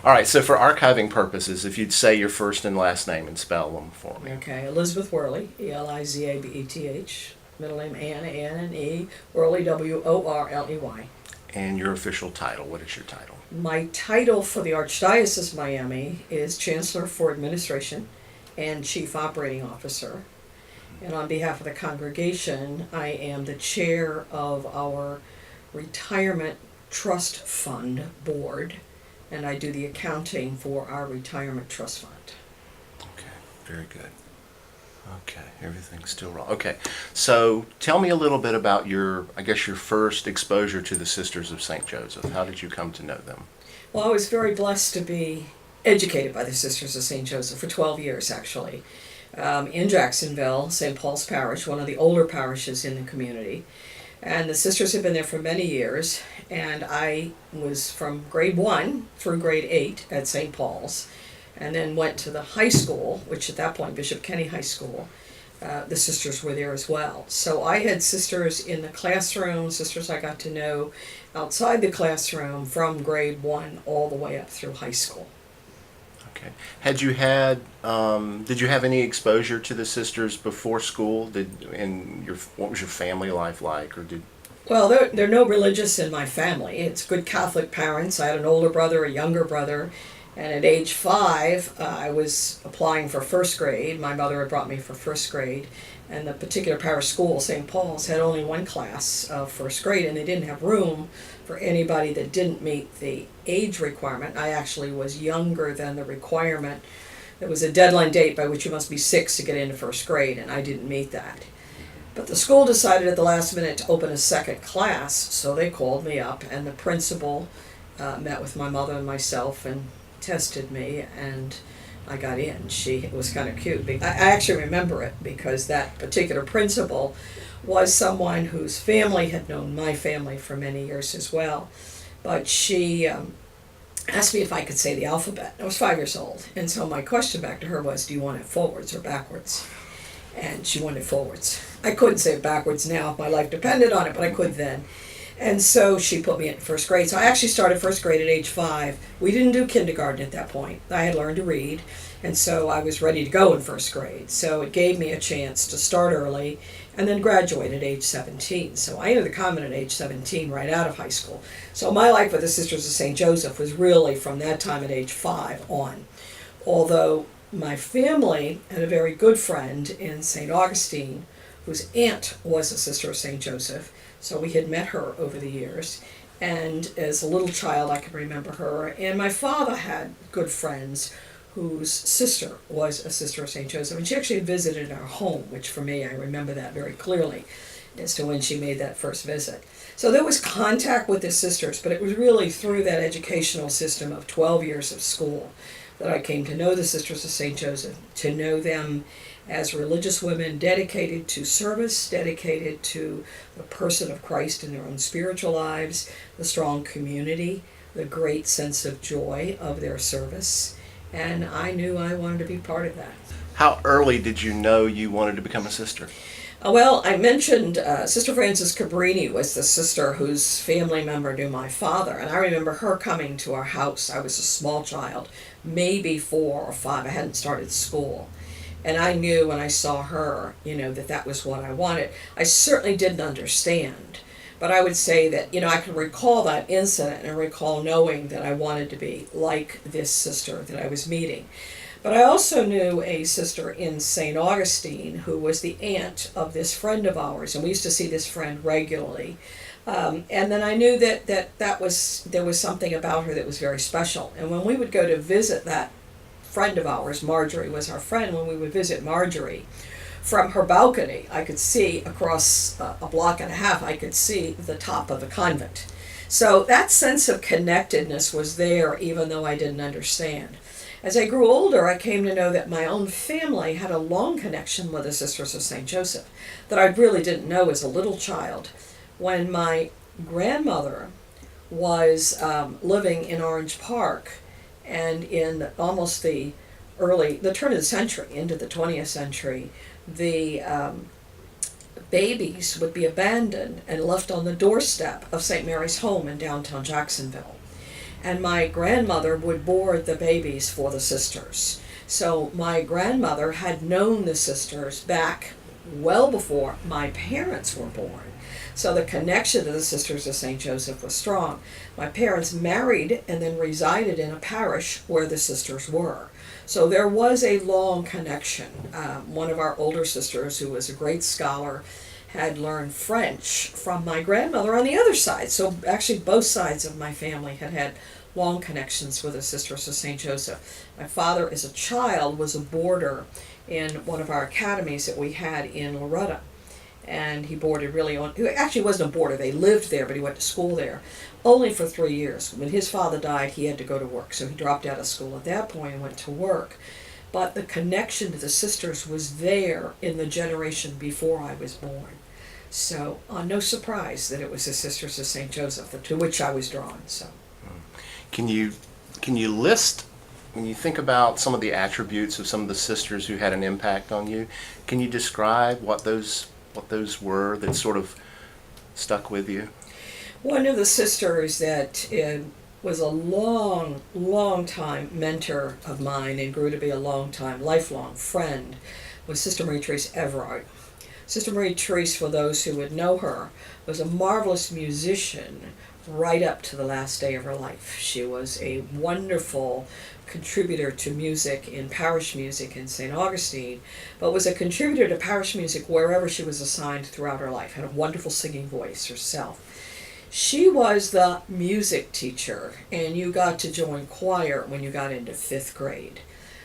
All right, so for archiving purposes, if you'd say your first and last name and spell them for me. Okay, Elizabeth Worley, Elizabeth. Middle name Ann, A-N-N-E, Worley, W-O-R-L-E-Y. And your official title. What is your title? My title for the Archdiocese of Miami is Chancellor for Administration and Chief Operating Officer. And on behalf of the congregation, I am the chair of our Retirement Trust Fund Board, and I do the accounting for our Retirement Trust Fund. Okay, very good. Okay, everything's still wrong. Okay, so tell me a little bit about your first exposure to the Sisters of St. Joseph. How did you come to know them? Well, I was very blessed to be educated by the Sisters of St. Joseph for 12 years, actually, in Jacksonville, St. Paul's Parish, one of the older parishes in the community. And the sisters have been there for many years, and I was from grade 1 through grade 8 at St. Paul's, and then went to the high school, which at that point, Bishop Kenny High School. The sisters were there as well. So I had sisters in the classroom, sisters I got to know outside the classroom from grade 1 all the way up through high school. Okay. Did you have any exposure to the sisters before school? What was your family life like? Well, there are no religious in my family. It's good Catholic parents. I had an older brother, a younger brother. And at age 5, I was applying for first grade. My mother had brought me for first grade. And the particular parish school, St. Paul's, had only one class of first grade, and they didn't have room for anybody that didn't meet the age requirement. I actually was younger than the requirement. There was a deadline date by which you must be 6 to get into first grade, and I didn't meet that. But the school decided at the last minute to open a second class, so they called me up, and the principal met with my mother and myself and tested me, and I got in. It was kind of cute. I actually remember it because that particular principal was someone whose family had known my family for many years as well. But she asked me if I could say the alphabet. I was 5 years old, and so my question back to her was, do you want it forwards or backwards? And she wanted forwards. I couldn't say it backwards now if my life depended on it, but I could then. And so she put me in first grade. So I actually started first grade at age 5. We didn't do kindergarten at that point. I had learned to read, and so I was ready to go in first grade. So it gave me a chance to start early and then graduate at age 17. So I entered the convent at age 17 right out of high school. So my life with the Sisters of St. Joseph was really from that time at age 5 on. Although my family had a very good friend in St. Augustine whose aunt was a Sister of St. Joseph. So we had met her over the years, and as a little child I can remember her. And my father had good friends whose sister was a Sister of St. Joseph, and she actually visited our home, which for me, I remember that very clearly as to when she made that first visit. So there was contact with the sisters, but it was really through that educational system of 12 years of school that I came to know the Sisters of St. Joseph, to know them as religious women dedicated to service, dedicated to the person of Christ in their own spiritual lives, the strong community, the great sense of joy of their service. And I knew I wanted to be part of that. How early did you know you wanted to become a sister? Well, I mentioned Sister Frances Cabrini was the sister whose family member knew my father, and I remember her coming to our house. I was a small child, maybe 4 or 5. I hadn't started school. And I knew when I saw her, that was what I wanted. I certainly didn't understand, but I would say that, I can recall that incident and recall knowing that I wanted to be like this sister that I was meeting. But I also knew a sister in St. Augustine who was the aunt of this friend of ours, and we used to see this friend regularly. And then I knew that there was something about her that was very special. And when we would go to visit that friend of ours, Marjorie was our friend, when we would visit Marjorie, from her balcony, I could see across a block and a half, I could see the top of the convent. So that sense of connectedness was there, even though I didn't understand. As I grew older, I came to know that my own family had a long connection with the Sisters of St. Joseph that I really didn't know as a little child. When my grandmother was living in Orange Park, and in almost the turn of the century, into the 20th century, the babies would be abandoned and left on the doorstep of St. Mary's home in downtown Jacksonville. and my grandmother would board the babies for the sisters. So my grandmother had known the sisters back well before my parents were born. So the connection to the Sisters of St. Joseph was strong. My parents married and then resided in a parish where the sisters were. So there was a long connection. One of our older sisters, who was a great scholar, had learned French from my grandmother on the other side. So actually both sides of my family had had long connections with the Sisters of St. Joseph. My father, as a child, was a boarder in one of our academies that we had in Loretta. And he boarded really on, he actually wasn't a boarder, they lived there, but he went to school there only for 3 years. When his father died, he had to go to work, so he dropped out of school at that point and went to work. But the connection to the sisters was there in the generation before I was born. So, no surprise that it was the Sisters of St. Joseph, to which I was drawn. So, Can you list, when you think about some of the attributes of some of the sisters who had an impact on you, can you describe what those were that sort of stuck with you? one of the sisters that was a long time mentor of mine and grew to be a long time, lifelong friend was Sister Marie Therese Everard. Sister Marie Therese, for those who would know her, was a marvelous musician right up to the last day of her life. She was a wonderful contributor to music in parish music in St. Augustine, but was a contributor to parish music wherever she was assigned throughout her life. Had a wonderful singing voice herself. She was the music teacher, and you got to join choir when you got into 5th grade.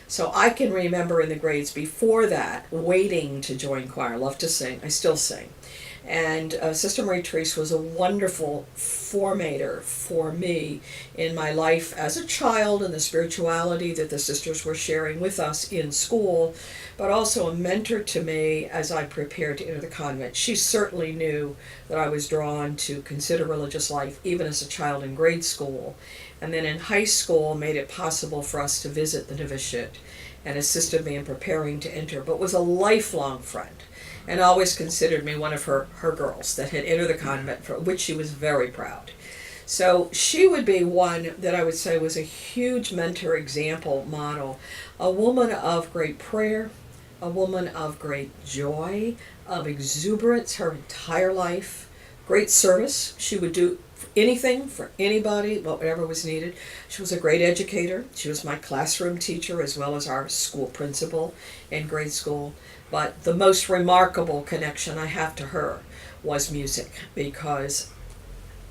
So I can remember in the grades before that waiting to join choir. I love to sing. I still sing. And Sister Marie Therese was a wonderful formator for me in my life as a child and the spirituality that the sisters were sharing with us in school, but also a mentor to me as I prepared to enter the convent. She certainly knew that I was drawn to consider religious life even as a child in grade school. And then in high school made it possible for us to visit the novitiate and assisted me in preparing to enter, but was a lifelong friend and always considered me one of her girls that had entered the convent, for which she was very proud. So she would be one that I would say was a huge mentor, example, model, a woman of great prayer, a woman of great joy, of exuberance her entire life, great service. She would do anything for anybody, whatever was needed. She was a great educator. She was my classroom teacher as well as our school principal in grade school. But the most remarkable connection I have to her was music, because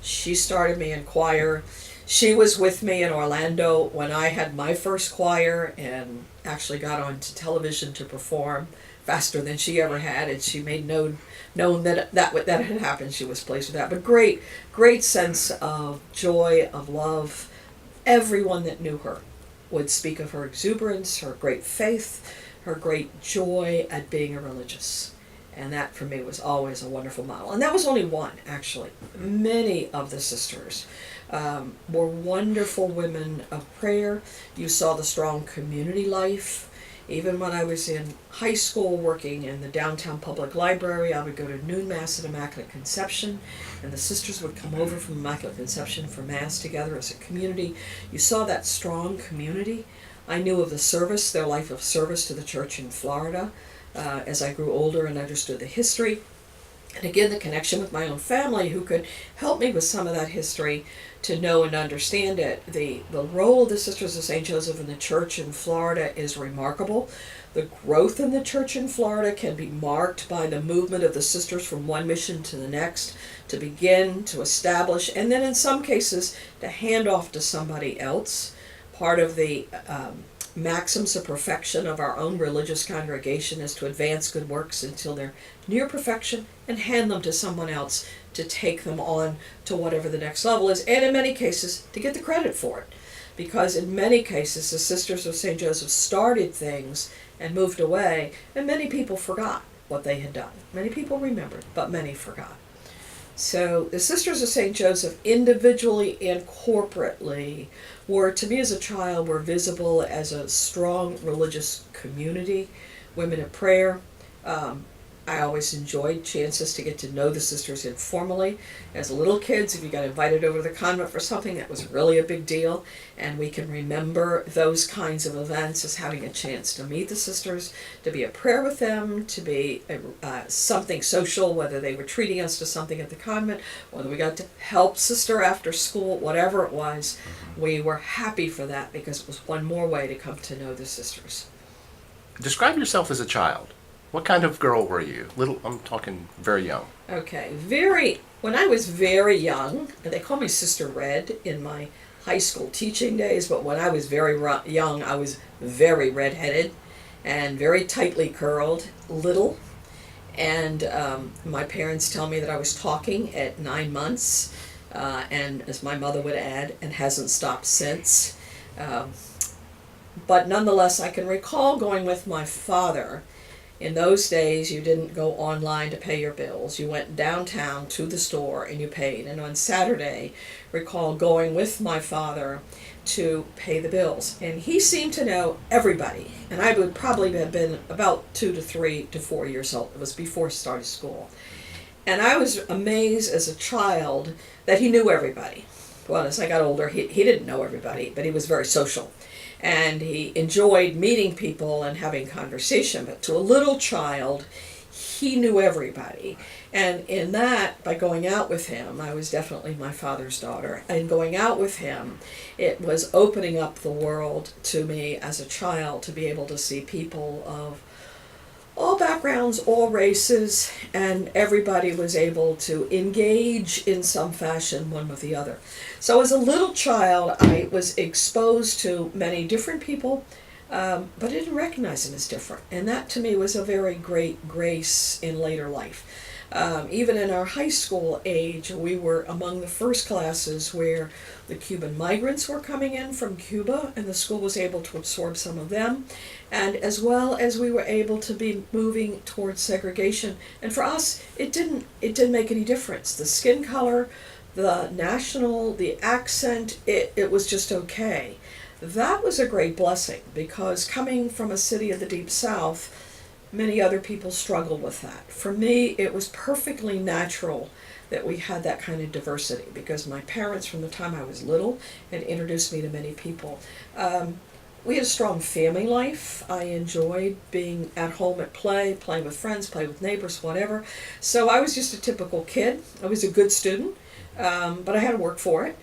she started me in choir. She was with me in Orlando when I had my first choir and actually got onto television to perform faster than she ever had, and she made known that had happened. She was pleased with that. But great sense of joy, of love. Everyone that knew her would speak of her exuberance, her great faith, her great joy at being a religious. And that for me was always a wonderful model. And that was only one, actually. Many of the sisters were wonderful women of prayer. You saw the strong community life. Even when I was in high school working in the downtown public library, I would go to noon mass at Immaculate Conception, and the sisters would come over from Immaculate Conception for mass together as a community. You saw that strong community. I knew of the service, their life of service to the church in Florida, as I grew older and understood the history. And again, the connection with my own family, who could help me with some of that history to know and understand it. The role of the Sisters of St. Joseph in the church in Florida is remarkable. The growth in the church in Florida can be marked by the movement of the sisters from one mission to the next, to begin, to establish, and then in some cases to hand off to somebody else. Part of the maxims of perfection of our own religious congregation is to advance good works until they're near perfection and hand them to someone else to take them on to whatever the next level is, and in many cases to get the credit for it. Because in many cases the Sisters of St. Joseph started things and moved away, and many people forgot what they had done. Many people remembered, but many forgot. So the Sisters of St. Joseph, individually and corporately, were, to me as a child, were visible as a strong religious community, women of prayer, I always enjoyed chances to get to know the sisters informally. As little kids, if you got invited over to the convent for something, that was really a big deal. And we can remember those kinds of events as having a chance to meet the sisters, to be at prayer with them, to be something social, whether they were treating us to something at the convent, whether we got to help sister after school, whatever it was. We were happy for that because it was one more way to come to know the sisters. Describe yourself as a child. What kind of girl were you? Little, I'm talking very young. Okay, when I was very young, and they called me Sister Red in my high school teaching days, but when I was very young, I was very redheaded and very tightly curled, little. And my parents tell me that I was talking at 9 months, and as my mother would add, and hasn't stopped since. But nonetheless, I can recall going with my father. In those days, you didn't go online to pay your bills. You went downtown to the store and you paid. And on Saturday, recall going with my father to pay the bills. And he seemed to know everybody. And I would probably have been about 2 to 3 to 4 years old. It was before I started school. And I was amazed as a child that he knew everybody. Well, as I got older, he didn't know everybody, but he was very social. And he enjoyed meeting people and having conversation. But to a little child, he knew everybody. And in that, by going out with him, I was definitely my father's daughter. And going out with him, it was opening up the world to me as a child to be able to see people of all backgrounds, all races, and everybody was able to engage in some fashion one with the other. So as a little child, I was exposed to many different people, but I didn't recognize them as different. And that to me was a very great grace in later life. Even in our high school age, we were among the first classes where the Cuban migrants were coming in from Cuba, and the school was able to absorb some of them, and as well as we were able to be moving towards segregation. And for us, it didn't make any difference. The skin color, the national, the accent, it was just okay. That was a great blessing, because coming from a city of the Deep South, many other people struggled with that. For me, it was perfectly natural that we had that kind of diversity, because my parents, from the time I was little, had introduced me to many people. We had a strong family life. I enjoyed being at home at playing with friends, play with neighbors, whatever. So I was just a typical kid. I was a good student, but I had to work for it.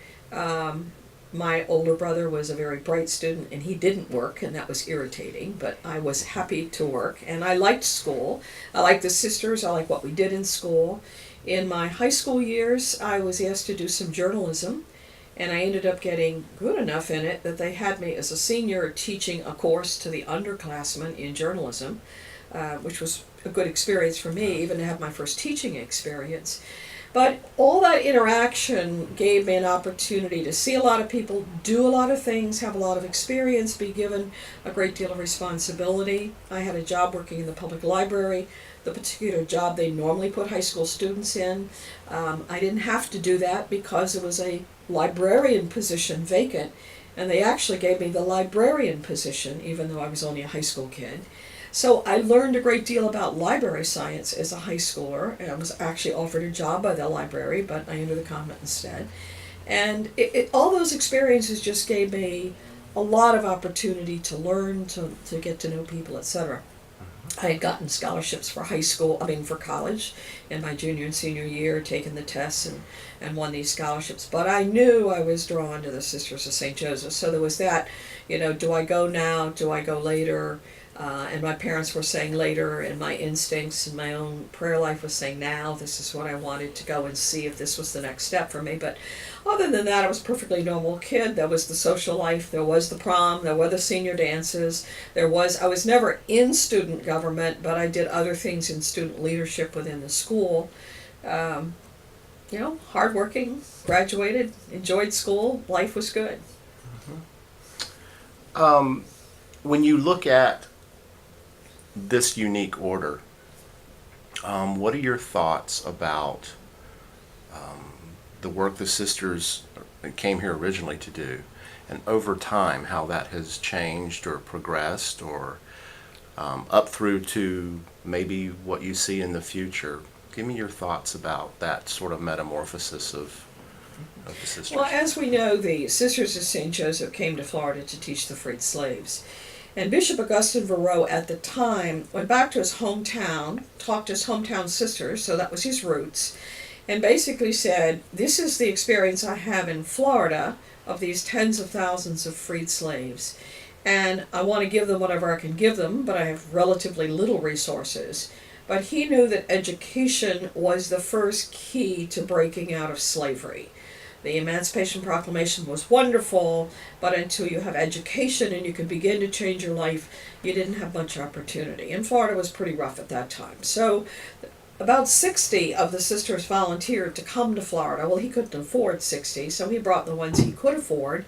My older brother was a very bright student, and he didn't work, and that was irritating, but I was happy to work, and I liked school. I liked the sisters. I liked what we did in school. In my high school years, I was asked to do some journalism, and I ended up getting good enough in it that they had me as a senior teaching a course to the underclassmen in journalism, which was a good experience for me, even to have my first teaching experience. But all that interaction gave me an opportunity to see a lot of people, do a lot of things, have a lot of experience, be given a great deal of responsibility. I had a job working in the public library, the particular job they normally put high school students in. I didn't have to do that because it was a librarian position vacant, and they actually gave me the librarian position, even though I was only a high school kid. So I learned a great deal about library science as a high schooler, and I was actually offered a job by the library, but I entered the convent instead. And all those experiences just gave me a lot of opportunity to learn, to get to know people, etc. I had gotten scholarships for for college in my junior and senior year, taken the tests and won these scholarships. But I knew I was drawn to the Sisters of St. Joseph. So there was that, do I go now? Do I go later? And my parents were saying later, and my instincts and my own prayer life was saying now. This is what I wanted to go and see if this was the next step for me. But other than that, I was a perfectly normal kid. There was the social life, there was the prom, there were the senior dances, I was never in student government, but I did other things in student leadership within the school. Hardworking, graduated, enjoyed school, life was good. When you look at this unique order, what are your thoughts about the work the sisters came here originally to do, and over time how that has changed or progressed, or up through to maybe what you see in the future. Give me your thoughts about that sort of metamorphosis of the sisters. Well, as we know, the Sisters of St. Joseph came to Florida to teach the freed slaves. And Bishop Augustine Verreau at the time went back to his hometown, talked to his hometown sisters, so that was his roots, and basically said, this is the experience I have in Florida of these tens of thousands of freed slaves. And I want to give them whatever I can give them, but I have relatively little resources. But he knew that education was the first key to breaking out of slavery. The Emancipation Proclamation was wonderful, but until you have education and you can begin to change your life, you didn't have much opportunity. And Florida was pretty rough at that time. So about 60 of the sisters volunteered to come to Florida. Well, he couldn't afford 60, so he brought the ones he could afford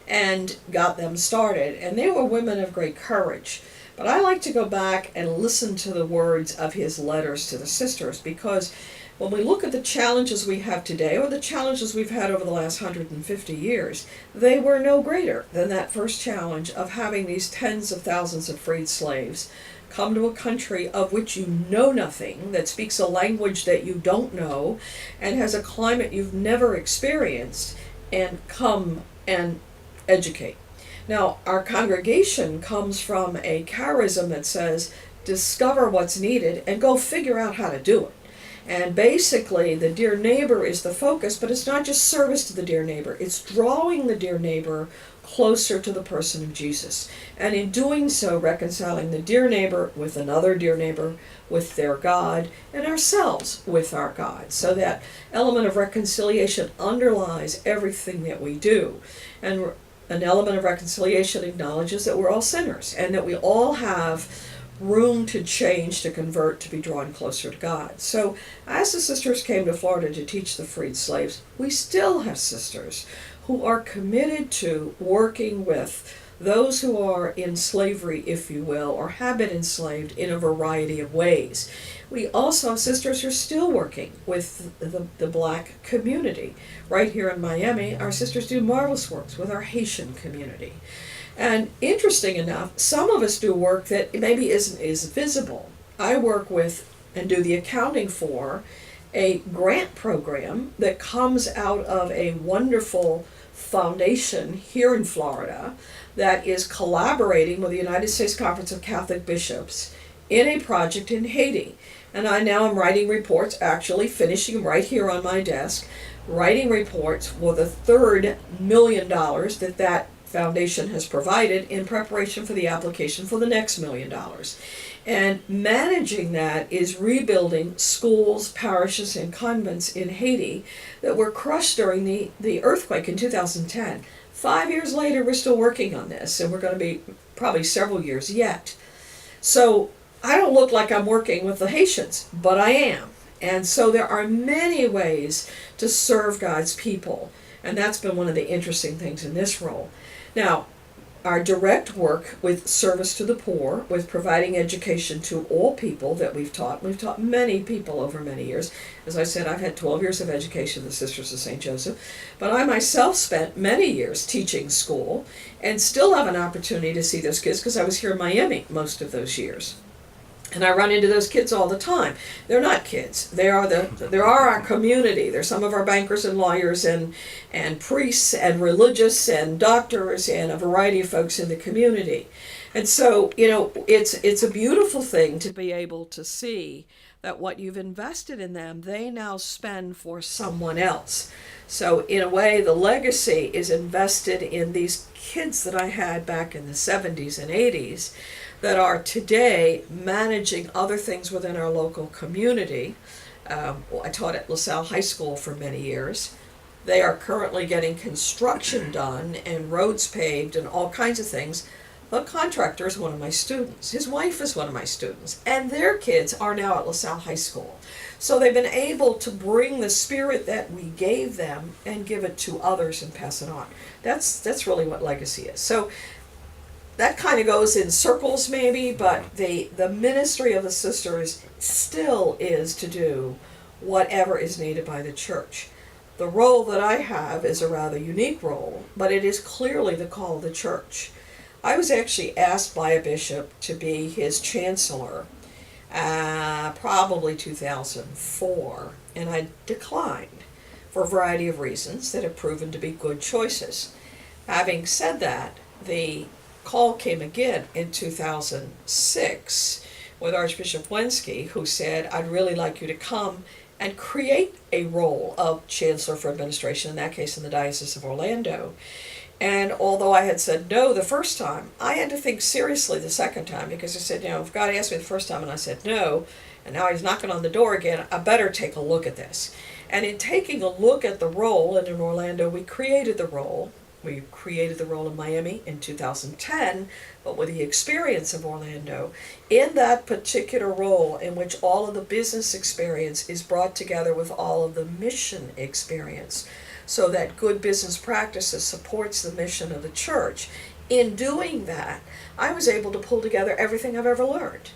and got them started. And they were women of great courage. But I like to go back and listen to the words of his letters to the sisters, because when we look at the challenges we have today, or the challenges we've had over the last 150 years, they were no greater than that first challenge of having these tens of thousands of freed slaves come to a country of which you know nothing, that speaks a language that you don't know, and has a climate you've never experienced, and come and educate. Now, our congregation comes from a charism that says, discover what's needed and go figure out how to do it. And basically, the dear neighbor is the focus, but it's not just service to the dear neighbor. It's drawing the dear neighbor closer to the person of Jesus. And in doing so, reconciling the dear neighbor with another dear neighbor, with their God, and ourselves with our God. So that element of reconciliation underlies everything that we do. And an element of reconciliation acknowledges that we're all sinners, and that we all have room to change, to convert, to be drawn closer to God. So as the sisters came to Florida to teach the freed slaves, we still have sisters who are committed to working with those who are in slavery, if you will, or have been enslaved in a variety of ways. We also have sisters who are still working with the black community. Right here in Miami, our sisters do marvelous works with our Haitian community. And interesting enough, some of us do work that maybe isn't as visible. I work with and do the accounting for a grant program that comes out of a wonderful foundation here in Florida that is collaborating with the United States Conference of Catholic Bishops in a project in Haiti. And I now am writing reports, actually finishing right here on my desk, writing reports for the $3 million that foundation has provided in preparation for the application for the next $1 million. And managing that is rebuilding schools, parishes, and convents in Haiti that were crushed during the earthquake in 2010. 5 years later, we're still working on this, and we're going to be probably several years yet. So I don't look like I'm working with the Haitians, but I am. And so there are many ways to serve God's people, and that's been one of the interesting things in this role. Now, our direct work with service to the poor, with providing education to all people that we've taught many people over many years. As I said, I've had 12 years of education, the Sisters of St. Joseph, but I myself spent many years teaching school and still have an opportunity to see those kids because I was here in Miami most of those years. And I run into those kids all the time. They're not kids. They are our community. They're some of our bankers and lawyers and priests and religious and doctors and a variety of folks in the community. And so, it's a beautiful thing to be able to see that what you've invested in them, they now spend for someone else. So in a way, the legacy is invested in these kids that I had back in the 70s and 80s that are today managing other things within our local community. I taught at LaSalle High School for many years. They are currently getting construction done and roads paved and all kinds of things. The contractor is one of my students. His wife is one of my students. And their kids are now at LaSalle High School. So they've been able to bring the spirit that we gave them and give it to others and pass it on. That's really what legacy is. So that kind of goes in circles maybe, but the ministry of the sisters still is to do whatever is needed by the church. The role that I have is a rather unique role, but it is clearly the call of the church. I was actually asked by a bishop to be his chancellor, probably 2004, and I declined for a variety of reasons that have proven to be good choices. Having said that, the call came again in 2006 with Archbishop Wensky, who said, I'd really like you to come and create a role of Chancellor for Administration, in that case in the Diocese of Orlando. And although I had said no the first time, I had to think seriously the second time, because I said, if God asked me the first time and I said no, and now he's knocking on the door again, I better take a look at this. And in taking a look at the role, and in Orlando we created the role. We created the role in Miami in 2010, but with the experience of Orlando, in that particular role in which all of the business experience is brought together with all of the mission experience, so that good business practices supports the mission of the church. In doing that, I was able to pull together everything I've ever learned.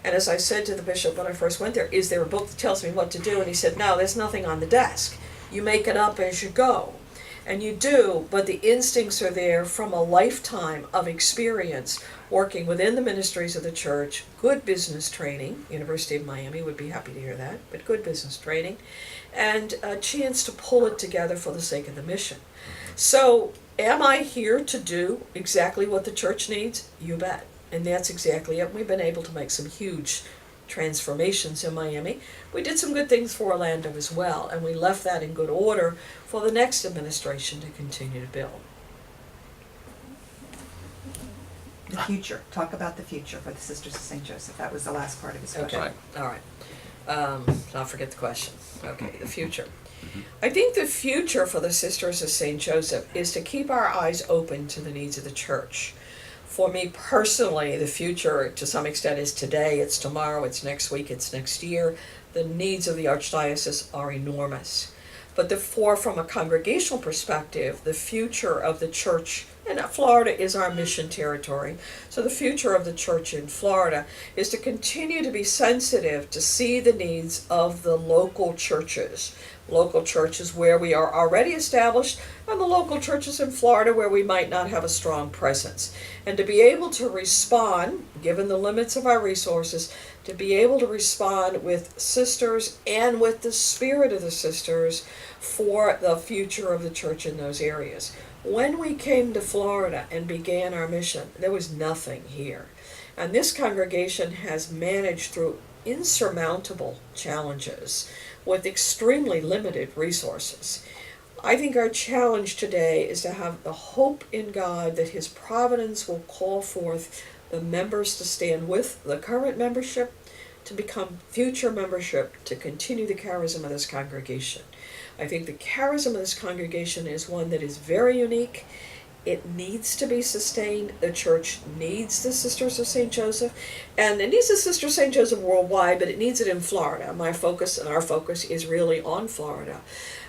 And as I said to the bishop when I first went there, is there a book that tells me what to do? And he said, no, there's nothing on the desk. You make it up as you go. And you do, but the instincts are there from a lifetime of experience working within the ministries of the church, good business training. University of Miami would be happy to hear that, but good business training, and a chance to pull it together for the sake of the mission. So, am I here to do exactly what the church needs? You bet. And that's exactly it. We've been able to make some huge transformations in Miami. We did some good things for Orlando as well, and we left that in good order for the next administration to continue to build. The future. Talk about the future for the Sisters of St. Joseph. That was the last part of his question. Okay, all right. I'll forget the question. Okay, the future. I think the future for the Sisters of St. Joseph is to keep our eyes open to the needs of the church. For me personally, the future, to some extent, is today, it's tomorrow, it's next week, it's next year. The needs of the Archdiocese are enormous. But from a congregational perspective, the future of the church, and Florida is our mission territory, so the future of the church in Florida is to continue to be sensitive to see the needs of the local churches where we are already established, and the local churches in Florida where we might not have a strong presence. And to be able to respond, given the limits of our resources, to be able to respond with sisters and with the spirit of the sisters for the future of the church in those areas. When we came to Florida and began our mission, there was nothing here. And this congregation has managed through insurmountable challenges with extremely limited resources. I think our challenge today is to have the hope in God that His providence will call forth the members to stand with the current membership, to become future membership, to continue the charism of this congregation. I think the charism of this congregation is one that is very unique. It needs to be sustained. The church needs the Sisters of St. Joseph, and it needs the Sisters of St. Joseph worldwide, but it needs it in Florida. My focus and our focus is really on Florida.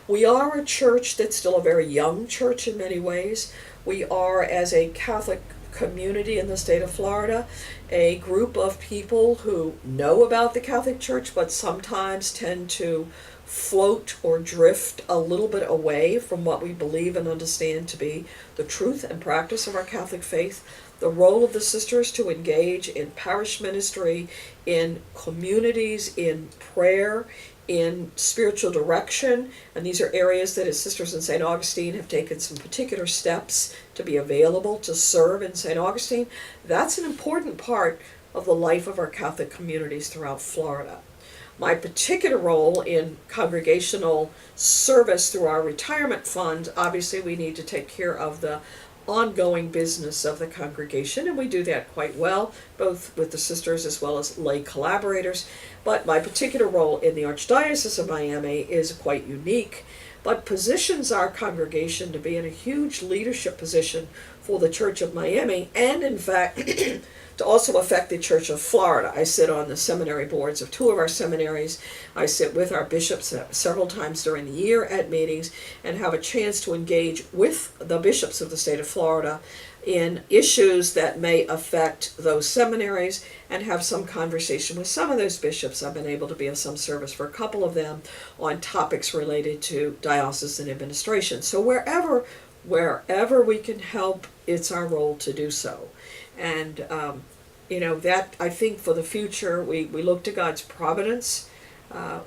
We are a church that's still a very young church in many ways. We are, as a Catholic community in the state of Florida, a group of people who know about the Catholic Church, but sometimes tend to float or drift a little bit away from what we believe and understand to be the truth and practice of our Catholic faith. The role of the sisters to engage in parish ministry, in communities, in prayer, in spiritual direction, and these are areas that as Sisters in St. Augustine have taken some particular steps to be available to serve in St. Augustine. That's an important part of the life of our Catholic communities throughout Florida. My particular role in congregational service through our retirement fund, obviously we need to take care of the ongoing business of the congregation, and we do that quite well, both with the sisters as well as lay collaborators. But my particular role in the Archdiocese of Miami is quite unique, but positions our congregation to be in a huge leadership position for the Church of Miami, and in fact to also affect the Church of Florida. I sit on the seminary boards of two of our seminaries. I sit with our bishops several times during the year at meetings and have a chance to engage with the bishops of the state of Florida in issues that may affect those seminaries, and have some conversation with some of those bishops. I've been able to be of some service for a couple of them on topics related to diocesan administration. So wherever wherever we can help, it's our role to do so. And, that, I think for the future, we look to God's providence.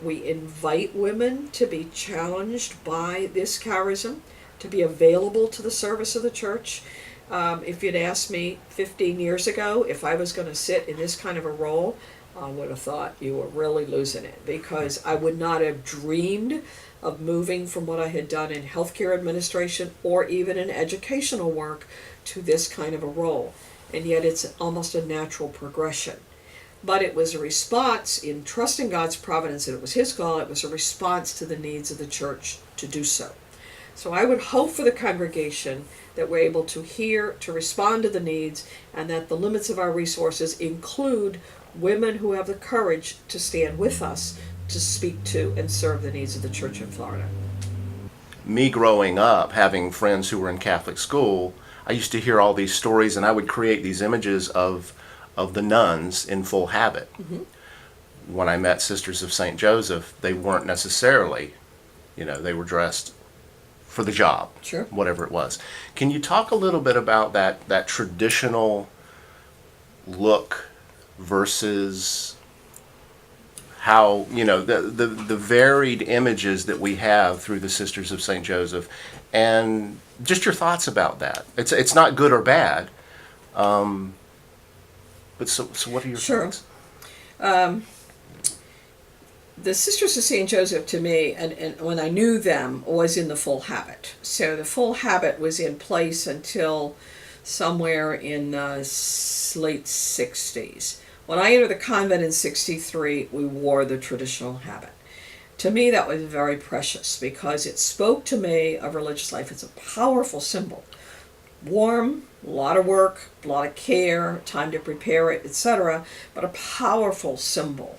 We invite women to be challenged by this charism, to be available to the service of the church. If you'd asked me 15 years ago if I was going to sit in this kind of a role, I would have thought you were really losing it, because I would not have dreamed of moving from what I had done in healthcare administration or even in educational work to this kind of a role. And yet it's almost a natural progression. But it was a response in trusting God's providence, and it was His call. It was a response to the needs of the church to do so. So I would hope for the congregation that we're able to hear, to respond to the needs, and that the limits of our resources include women who have the courage to stand with us to speak to and serve the needs of the church in Florida. Me growing up, having friends who were in Catholic school, I used to hear all these stories, and I would create these images of the nuns in full habit. Mm-hmm. When I met Sisters of St. Joseph, they weren't necessarily, they were dressed for the job, Sure. whatever it was. Can you talk a little bit about that traditional look versus how, the varied images that we have through the Sisters of St. Joseph, and just your thoughts about that? It's not good or bad, but so what are your Sure. thoughts? The Sisters of St. Joseph, to me, and when I knew them, was in the full habit. So the full habit was in place until somewhere in the late 60s. When I entered the convent in 63, we wore the traditional habit. To me, that was very precious, because it spoke to me of religious life. It's a powerful symbol. Warm, a lot of work, a lot of care, time to prepare it, etc., but a powerful symbol.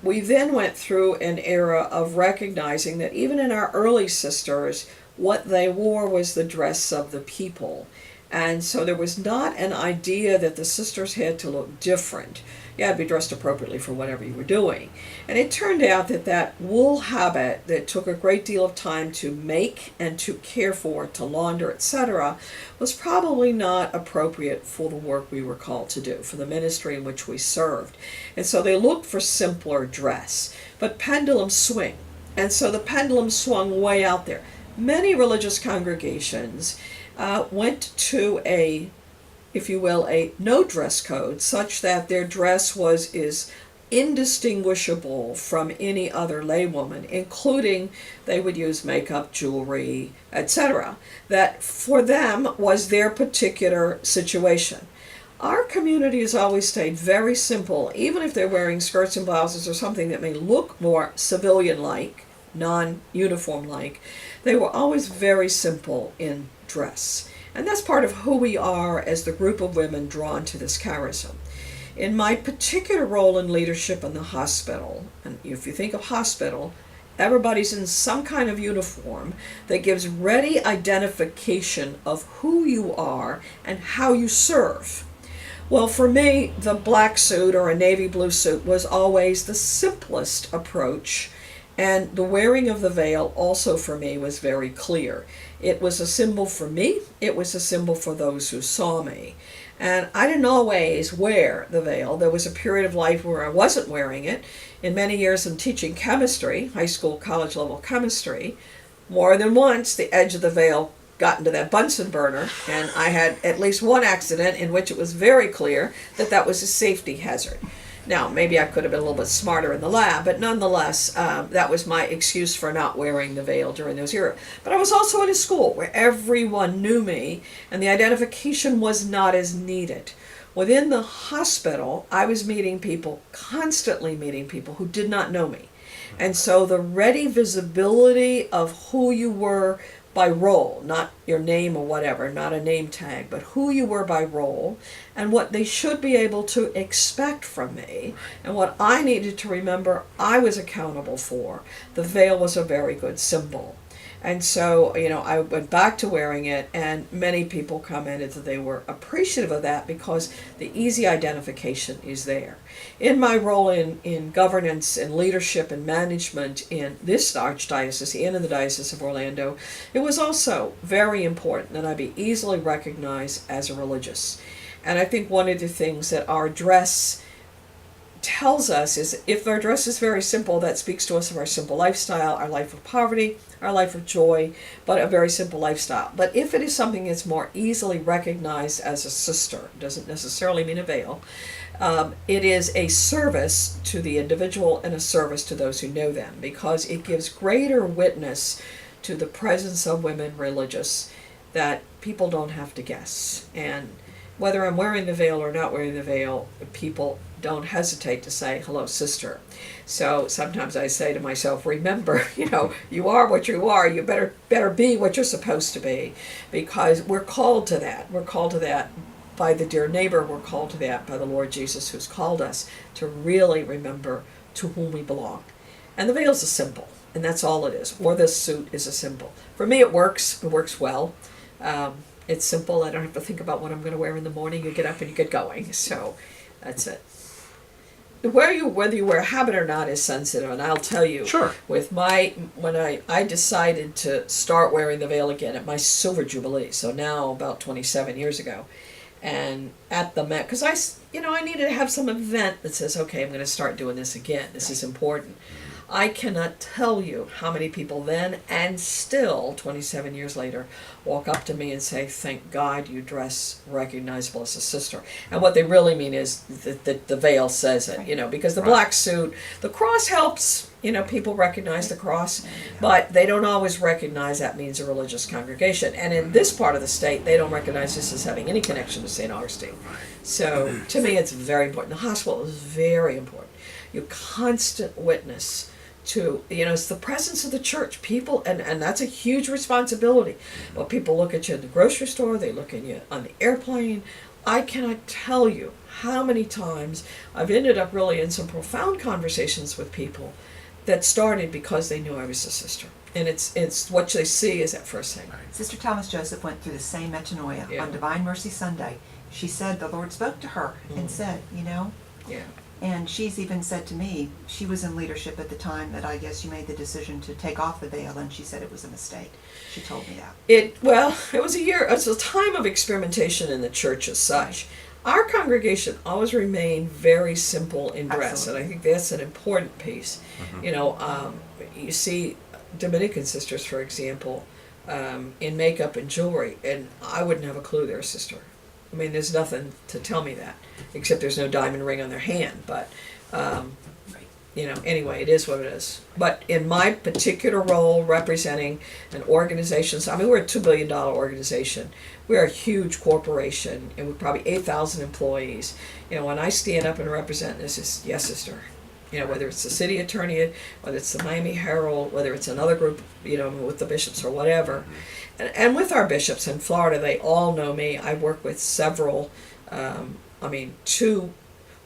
We then went through an era of recognizing that even in our early sisters, what they wore was the dress of the people. And so there was not an idea that the sisters had to look different. You had to be dressed appropriately for whatever you were doing. And it turned out that wool habit that took a great deal of time to make and to care for, to launder, etc., was probably not appropriate for the work we were called to do, for the ministry in which we served. And so they looked for simpler dress. But pendulums swing. And so the pendulum swung way out there. Many religious congregations went to a no dress code, such that their dress is indistinguishable from any other laywoman, including they would use makeup, jewelry, etc. That for them was their particular situation. Our community has always stayed very simple, even if they're wearing skirts and blouses or something that may look more civilian-like, non-uniform-like. They were always very simple in dress. And that's part of who we are as the group of women drawn to this charism. In my particular role in leadership in the hospital, and if you think of hospital, everybody's in some kind of uniform that gives ready identification of who you are and how you serve. Well, for me, the black suit or a navy blue suit was always the simplest approach, and the wearing of the veil also for me was very clear. It was a symbol for me, it was a symbol for those who saw me. And I didn't always wear the veil. There was a period of life where I wasn't wearing it. In many years of teaching chemistry, high school, college level chemistry, more than once the edge of the veil got into that Bunsen burner, and I had at least one accident in which it was very clear that that was a safety hazard. Now, maybe I could have been a little bit smarter in the lab, but nonetheless, that was my excuse for not wearing the veil during those years. But I was also in a school where everyone knew me, and the identification was not as needed. Within the hospital, I was meeting people, constantly meeting people who did not know me. And so the ready visibility of who you were by role, not your name or whatever, not a name tag, but who you were by role, and what they should be able to expect from me, and what I needed to remember I was accountable for. The veil was a very good symbol. And so, I went back to wearing it, and many people commented that they were appreciative of that because the easy identification is there. In my role in governance and leadership and management in this archdiocese and in the Diocese of Orlando, it was also very important that I be easily recognized as a religious. And I think one of the things that our dress tells us is if our dress is very simple, that speaks to us of our simple lifestyle, our life of poverty, our life of joy, but a very simple lifestyle. But if it is something that's more easily recognized as a sister, doesn't necessarily mean a veil, it is a service to the individual and a service to those who know them, because it gives greater witness to the presence of women religious that people don't have to guess. And whether I'm wearing the veil or not wearing the veil, people don't hesitate to say, hello, sister. So sometimes I say to myself, remember, you are what you are. You better be what you're supposed to be, because we're called to that. We're called to that by the dear neighbor. We're called to that by the Lord Jesus, who's called us to really remember to whom we belong. And the veil's a symbol, and that's all it is. Or this suit is a symbol. For me, it works. It works well. It's simple. I don't have to think about what I'm going to wear in the morning. You get up and you get going. So that's it. Whether you wear a habit or not is sensitive, and I'll tell you. Sure. When I decided to start wearing the veil again at my Silver Jubilee, so now about 27 years ago, and at the Met, because I needed to have some event that says, okay, I'm going to start doing this again. This is important. I cannot tell you how many people then and still, 27 years later, walk up to me and say, thank God you dress recognizable as a sister. And what they really mean is that the veil says it, because the black suit, the cross helps, people recognize the cross, but they don't always recognize that means a religious congregation. And in this part of the state, they don't recognize this as having any connection to St. Augustine. So to me, it's very important. The hospital is very important. You constant witness to, it's the presence of the church. People, and that's a huge responsibility. But people look at you in the grocery store, they look at you on the airplane. I cannot tell you how many times I've ended up really in some profound conversations with people that started because they knew I was a sister. And it's what they see is that first thing. Sister Thomas Joseph went through the same metanoia Yeah. on Divine Mercy Sunday. She said the Lord spoke to her and said, Yeah. and she's even said to me, she was in leadership at the time that I guess you made the decision to take off the veil, and she said it was a mistake. She told me that. It was a time of experimentation in the church as such. Our congregation always remained very simple in dress, Absolutely. and I think that's an important piece. You see Dominican sisters, for example, in makeup and jewelry, and I wouldn't have a clue they're a sister. I mean, there's nothing to tell me that, except there's no diamond ring on their hand. But, anyway, it is what it is. But in my particular role, representing an organization, so, we're a $2 billion organization. We're a huge corporation, and we're probably 8,000 employees. When I stand up and represent this, is yes, sister. Whether it's the city attorney, whether it's the Miami Herald, whether it's another group, with the bishops or whatever. And with our bishops in Florida, they all know me. I work with several, two,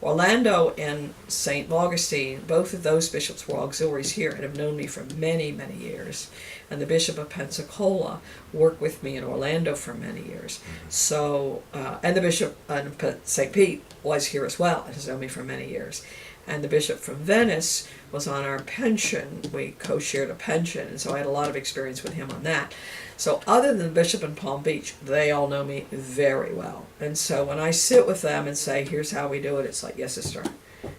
Orlando and St. Augustine. Both of those bishops were auxiliaries here and have known me for many, many years. And the Bishop of Pensacola worked with me in Orlando for many years. So, and the Bishop of St. Pete was here as well and has known me for many years. And the bishop from Venice was on our pension. We co-shared a pension, and so I had a lot of experience with him on that. So other than the bishop in Palm Beach, they all know me very well. And so when I sit with them and say, here's how we do it, it's like, yes, sister.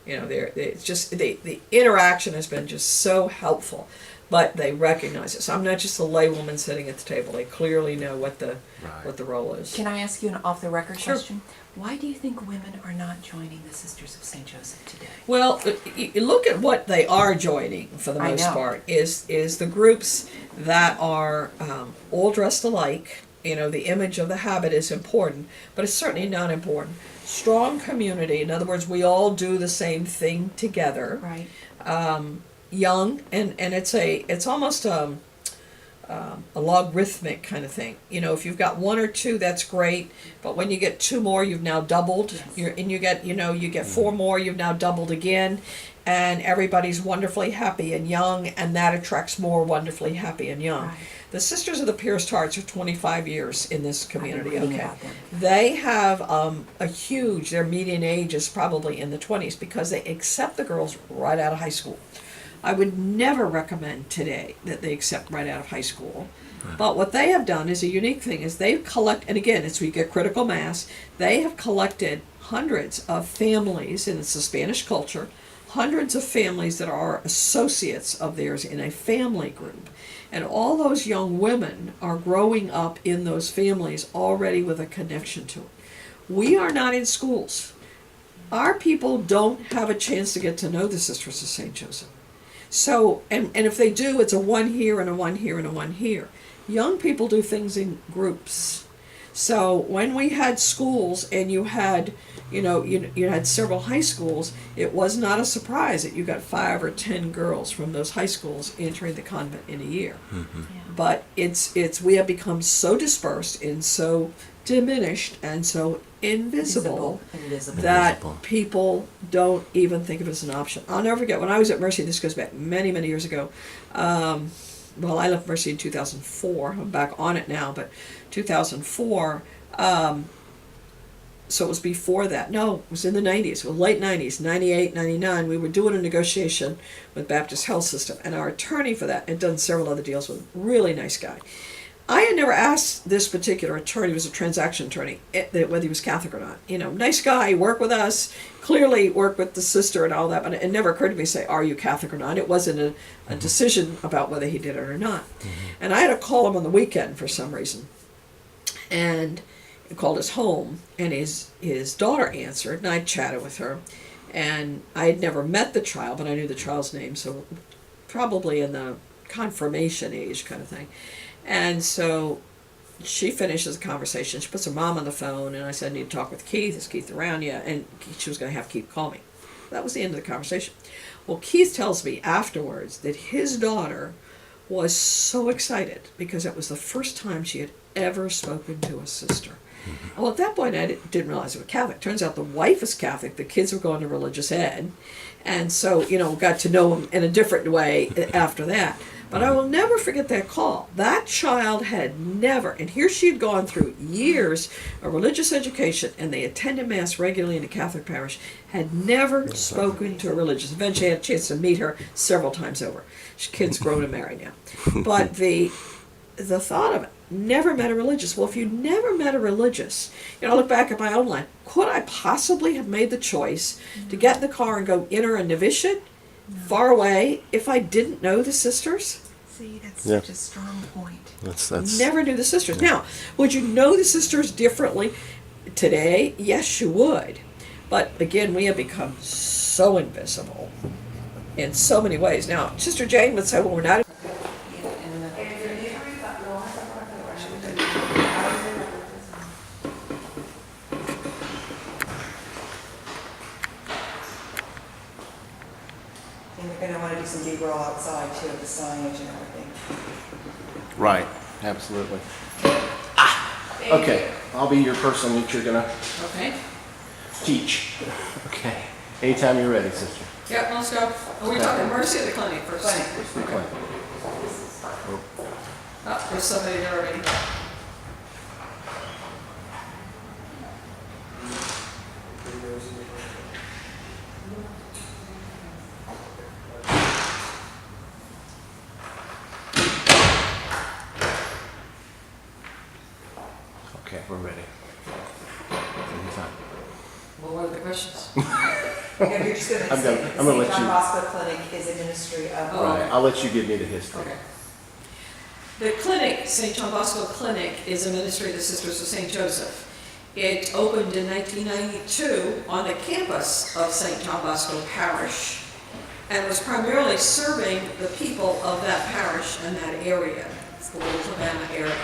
It's just, the interaction has been just so helpful. But they recognize it. So I'm not just a laywoman sitting at the table. They clearly know what the role is. Can I ask you an off-the-record Sure. question? Why do you think women are not joining the Sisters of St. Joseph today? Well, you look at what they are joining for the most part is the groups that are all dressed alike. The image of the habit is important, but it's certainly not important. Strong community. In other words, we all do the same thing together. Right. Young, and it's almost a logarithmic kind of thing. If you've got one or two, that's great, but when you get two more, you've now doubled. Yes. You get 4 more, you've now doubled again, and everybody's wonderfully happy and young, and that attracts more wonderfully happy and young. Right. The Sisters of the Pierced Hearts are 25 years in this I've been community. reading Okay, about them. they have a huge. Their median age is probably in the 20s because they accept the girls right out of high school. I would never recommend today that they accept right out of high school. But what they have done is a unique thing is they've and again, it's we get critical mass, they have collected hundreds of families, and it's the Spanish culture, hundreds of families that are associates of theirs in a family group. And all those young women are growing up in those families already with a connection to it. We are not in schools. Our people don't have a chance to get to know the Sisters of St. Joseph. So, and if they do, it's a one here and a one here and a one here. Young people do things in groups. So when we had schools and you had, you had several high schools, it was not a surprise that you got 5 or 10 girls from those high schools entering the convent in a year. Mm-hmm. Yeah. But we have become so dispersed and so diminished and so invisible Invisible. that Invisible. people don't even think of it as an option. I'll never forget when I was at Mercy. This goes back many, many years ago. Well, I left Mercy in 2004. I'm back on it now, but 2004. So it was before that. No, it was in the 90s. Well, late 90s, 98, 99. We were doing a negotiation with Baptist Health System, and our attorney for that had done several other deals with a really nice guy. I had never asked this particular attorney, he was a transaction attorney, whether he was Catholic or not. Nice guy, worked with us, clearly worked with the sister and all that, but it never occurred to me to say, are you Catholic or not? It wasn't a decision about whether he did it or not. Mm-hmm. And I had to call him on the weekend for some reason. And he called his home, and his daughter answered, and I chatted with her. And I had never met the child, but I knew the child's name, so probably in the confirmation age kind of thing. And so she finishes the conversation. She puts her mom on the phone, and I said, I need to talk with Keith. Is Keith around? Yeah. And she was going to have Keith call me. That was the end of the conversation. Well, Keith tells me afterwards that his daughter was so excited because it was the first time she had ever spoken to a sister. Well, at that point, I didn't realize they were Catholic. Turns out the wife is Catholic. The kids were going to religious ed. And so, got to know him in a different way after that. But I will never forget that call. That child had never, and here she had gone through years of religious education, and they attended Mass regularly in a Catholic parish, had never spoken to a religious. Eventually I had a chance to meet her several times over. Kid's grown and married now. But the thought of it, never met a religious. Well, if you never met a religious, I look back at my own life, could I possibly have made the choice to get in the car and go enter a novitiate far away if I didn't know the sisters? See, that's Yeah. such a strong point. That's Never knew the sisters. Now, would you know the sisters differently today? Yes, you would. But again, we have become so invisible in so many ways. Now, Sister Jane would say, well, we're not. And you're going to want to do some deep roll outside too, of the signage and everything. right. Absolutely. Okay. I'll be your person that you're gonna Okay. teach. Okay. Anytime you're ready, sister. Yep, let's go. Are we talking Mercy or the clinic first? Okay. Oh, there's somebody there already. Okay, we're ready. Anytime. Well, what are the questions? Yeah, you're just going to I'm say gonna the let St. John you- Bosco Clinic is a ministry of. Oh. Right. I'll let you give me the history. Okay. The clinic, St. John Bosco Clinic, is a ministry of the Sisters of St. Joseph. It opened in 1992 on the campus of St. John Bosco Parish and was primarily serving the people of that parish and that area, the Little Havana area.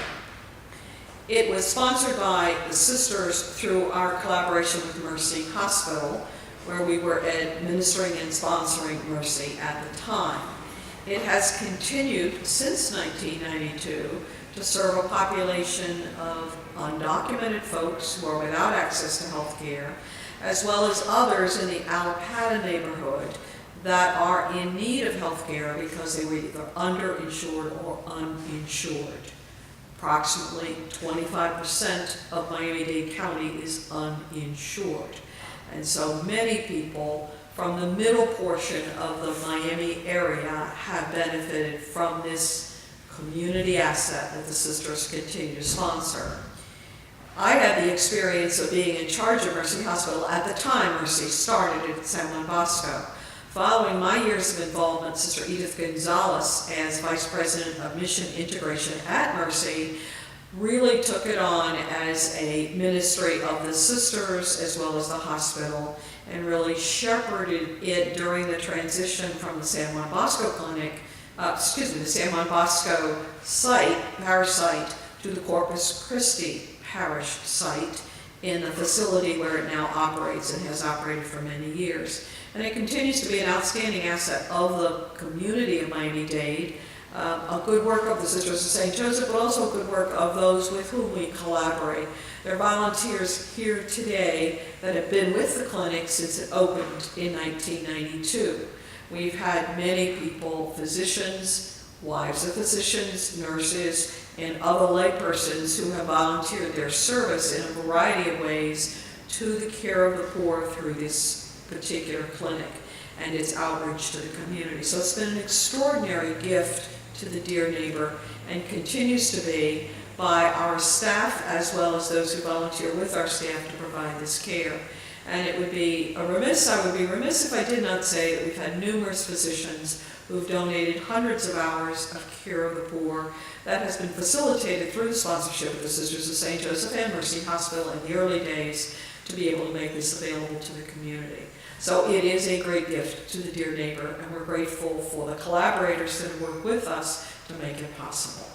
It was sponsored by the sisters through our collaboration with Mercy Hospital, where we were administering and sponsoring Mercy at the time. It has continued since 1992 to serve a population of undocumented folks who are without access to health care, as well as others in the Allapattah neighborhood that are in need of health care because they were either underinsured or uninsured. Approximately 25% of Miami-Dade County is uninsured. And so many people from the middle portion of the Miami area have benefited from this community asset that the sisters continue to sponsor. I had the experience of being in charge of Mercy Hospital at the time Mercy started at San Juan Bosco. Following my years of involvement, Sister Edith Gonzalez, as Vice President of Mission Integration at Mercy, really took it on as a ministry of the sisters as well as the hospital, and really shepherded it during the transition from the San Juan Bosco clinic, the San Juan Bosco site, parish site, to the Corpus Christi parish site in the facility where it now operates and has operated for many years. And it continues to be an outstanding asset of the community of Miami-Dade, a good work of the Sisters of St. Joseph, but also a good work of those with whom we collaborate. There are volunteers here today that have been with the clinic since it opened in 1992. We've had many people, physicians, wives of physicians, nurses, and other laypersons who have volunteered their service in a variety of ways to the care of the poor through this particular clinic and its outreach to the community. So it's been an extraordinary gift to the dear neighbor, and continues to be, by our staff as well as those who volunteer with our staff to provide this care. And I would be remiss if I did not say that we've had numerous physicians who've donated hundreds of hours of care of the poor. That has been facilitated through the sponsorship of the Sisters of St. Joseph and Mercy Hospital in the early days to be able to make this available to the community. So it is a great gift to the dear neighbor, and we're grateful for the collaborators that have worked with us to make it possible.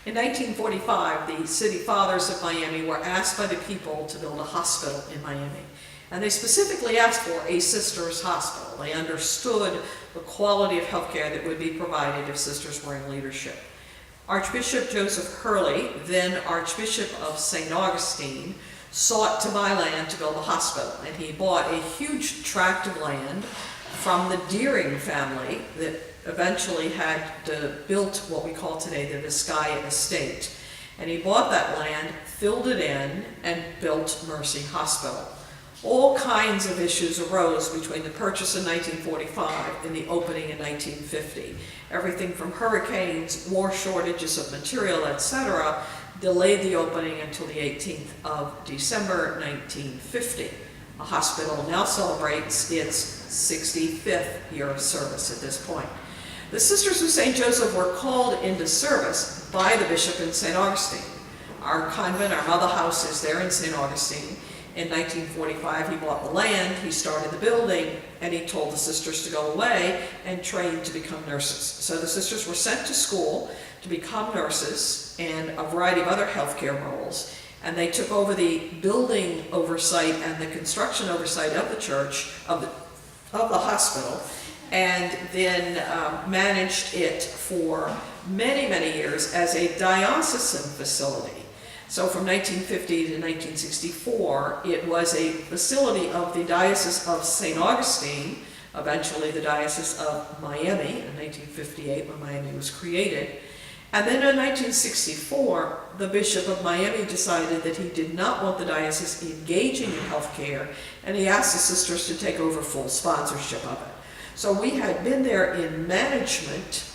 In 1945, the city fathers of Miami were asked by the people to build a hospital in Miami. And they specifically asked for a sisters hospital. They understood the quality of health care that would be provided if sisters were in leadership. Archbishop Joseph Hurley, then Archbishop of St. Augustine, sought to buy land to build a hospital, and he bought a huge tract of land from the Deering family that eventually had built what we call today the Vizcaya Estate. And he bought that land, filled it in, and built Mercy Hospital. All kinds of issues arose between the purchase in 1945 and the opening in 1950. Everything from hurricanes, war shortages of material, etc., delayed the opening until the 18th of December 1950. The hospital now celebrates its 65th year of service at this point. The Sisters of St. Joseph were called into service by the bishop in St. Augustine. Our convent, our mother house, is there in St. Augustine. In 1945, he bought the land, he started the building, and he told the sisters to go away and train to become nurses. So the sisters were sent to school to become nurses and a variety of other healthcare roles. And they took over the building oversight and the construction oversight of the church, of the hospital, and then managed it for many, many years as a diocesan facility. So from 1950 to 1964, it was a facility of the Diocese of St. Augustine, eventually the Diocese of Miami in 1958 when Miami was created. And then in 1964, the Bishop of Miami decided that he did not want the diocese engaging in health care, and he asked the sisters to take over full sponsorship of it. So we had been there in management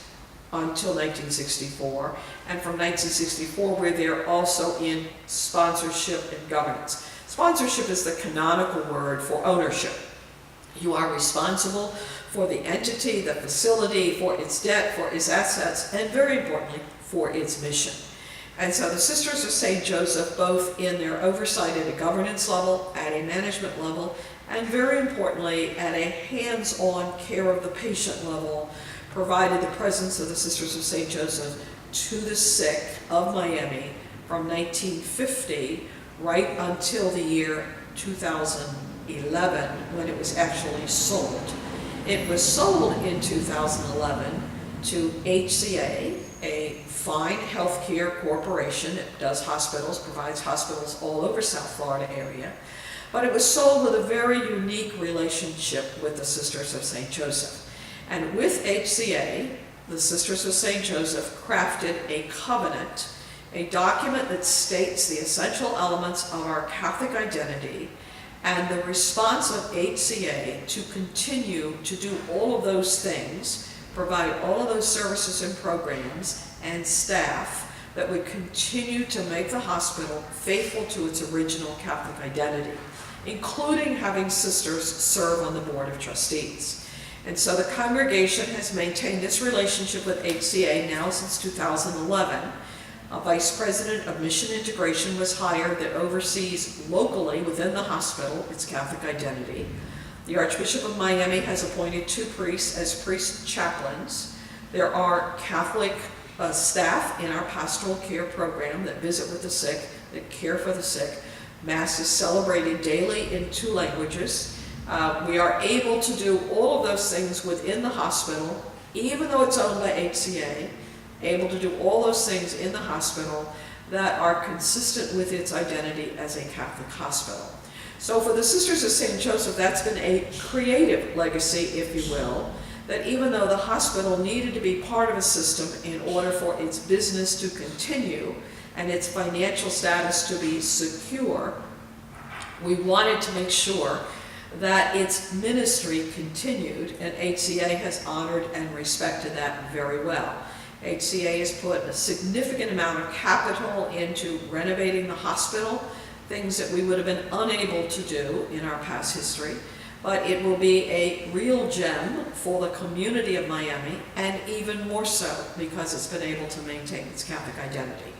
until 1964, and from 1964 we're there also in sponsorship and governance. Sponsorship is the canonical word for ownership. You are responsible for the entity, the facility, for its debt, for its assets, and very importantly, for its mission. And so the Sisters of St. Joseph, both in their oversight at a governance level, at a management level, and very importantly, at a hands-on care of the patient level, provided the presence of the Sisters of St. Joseph to the sick of Miami from 1950 right until the year 2011, when it was actually sold. It was sold in 2011 to HCA, a fine healthcare corporation. It does hospitals, provides hospitals all over South Florida area. But it was sold with a very unique relationship with the Sisters of St. Joseph. And with HCA, the Sisters of St. Joseph crafted a covenant, a document that states the essential elements of our Catholic identity and the response of HCA to continue to do all of those things, provide all of those services and programs and staff that would continue to make the hospital faithful to its original Catholic identity, including having sisters serve on the Board of Trustees. And so the congregation has maintained this relationship with HCA now since 2011. A vice president of mission integration was hired that oversees locally within the hospital its Catholic identity. The Archbishop of Miami has appointed 2 priests as priest chaplains. There are Catholic staff in our pastoral care program that visit with the sick, that care for the sick. Mass is celebrated daily in 2 languages. We are able to do all of those things within the hospital, even though it's owned by HCA, able to do all those things in the hospital that are consistent with its identity as a Catholic hospital. So for the Sisters of St. Joseph, that's been a creative legacy, if you will, that even though the hospital needed to be part of a system in order for its business to continue and its financial status to be secure, we wanted to make sure that its ministry continued, and HCA has honored and respected that very well. HCA has put a significant amount of capital into renovating the hospital, things that we would have been unable to do in our past history, but it will be a real gem for the community of Miami, and even more so because it's been able to maintain its Catholic identity.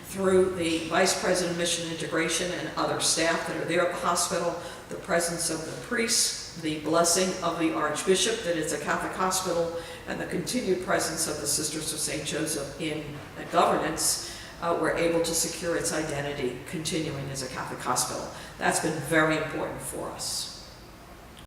Through the Vice President of Mission Integration and other staff that are there at the hospital, the presence of the priests, the blessing of the Archbishop that it's a Catholic hospital, and the continued presence of the Sisters of St. Joseph in governance, we're able to secure its identity continuing as a Catholic hospital. That's been very important for us.